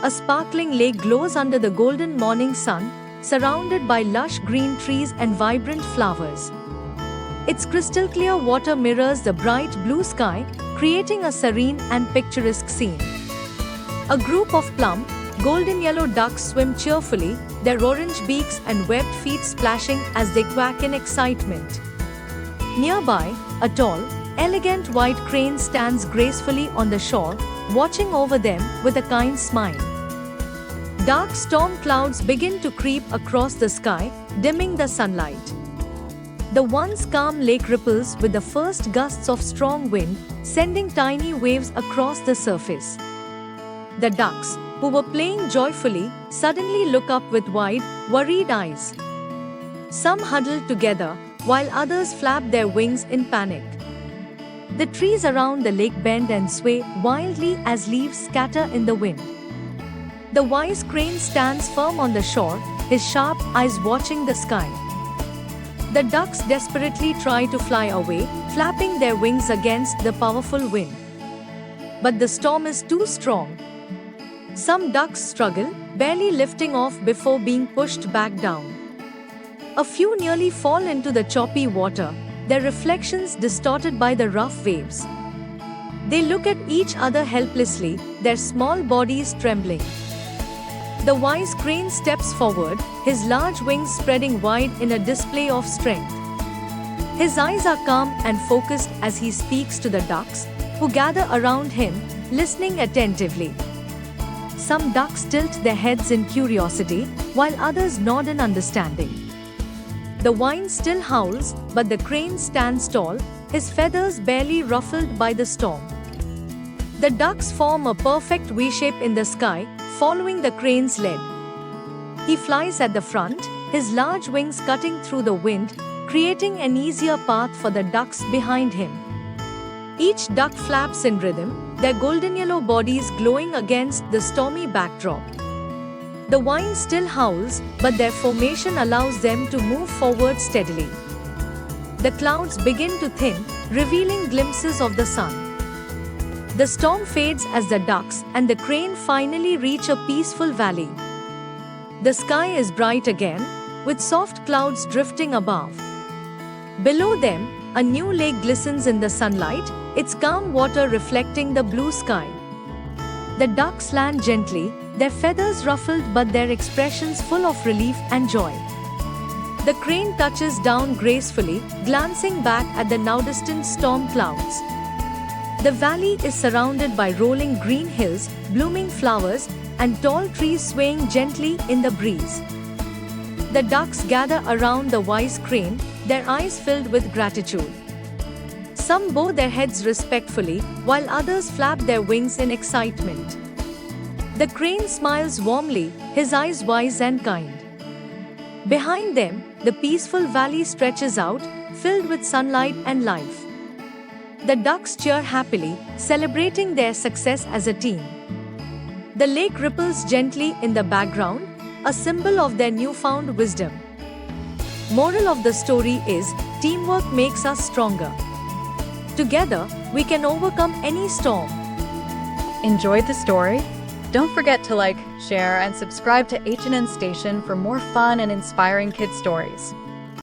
A sparkling lake glows under the golden morning sun, surrounded by lush green trees and vibrant flowers. Its crystal clear water mirrors the bright blue sky, creating a serene and picturesque scene. A group of plump, golden yellow ducks swim cheerfully, their orange beaks and webbed feet splashing as they quack in excitement. Nearby, a tall, elegant white crane stands gracefully on the shore, watching over them with a kind smile. Dark storm clouds begin to creep across the sky, dimming the sunlight. The once calm lake ripples with the first gusts of strong wind, sending tiny waves across the surface. The ducks, who were playing joyfully, suddenly look up with wide, worried eyes. Some huddle together, while others flap their wings in panic. The trees around the lake bend and sway wildly as leaves scatter in the wind. The wise crane stands firm on the shore, his sharp eyes watching the sky. The ducks desperately try to fly away, flapping their wings against the powerful wind. But the storm is too strong. Some ducks struggle, barely lifting off before being pushed back down. A few nearly fall into the choppy water, their reflections distorted by the rough waves. They look at each other helplessly, their small bodies trembling. The wise crane steps forward, his large wings spreading wide in a display of strength. His eyes are calm and focused as he speaks to the ducks, who gather around him, listening attentively. Some ducks tilt their heads in curiosity, while others nod in understanding. The wind still howls, but the crane stands tall, his feathers barely ruffled by the storm. The ducks form a perfect V-shape in the sky, following the crane's lead. He flies at the front, his large wings cutting through the wind, creating an easier path for the ducks behind him. Each duck flaps in rhythm, their golden yellow bodies glowing against the stormy backdrop. The wind still howls, but their formation allows them to move forward steadily. The clouds begin to thin, revealing glimpses of the sun. The storm fades as the ducks and the crane finally reach a peaceful valley. The sky is bright again, with soft clouds drifting above. Below them, a new lake glistens in the sunlight, its calm water reflecting the blue sky. The ducks land gently, their feathers ruffled but their expressions full of relief and joy. The crane touches down gracefully, glancing back at the now distant storm clouds. The valley is surrounded by rolling green hills, blooming flowers, and tall trees swaying gently in the breeze. The ducks gather around the wise crane, their eyes filled with gratitude. Some bow their heads respectfully, while others flap their wings in excitement. The crane smiles warmly, his eyes wise and kind. Behind them, the peaceful valley stretches out, filled with sunlight and life. The ducks cheer happily, celebrating their success as a team. The lake ripples gently in the background, a symbol of their newfound wisdom. Moral of the story is, teamwork makes us stronger. Together, we can overcome any storm. Enjoyed the story? Don't forget to like, share, and subscribe to H&N Station for more fun and inspiring kid stories.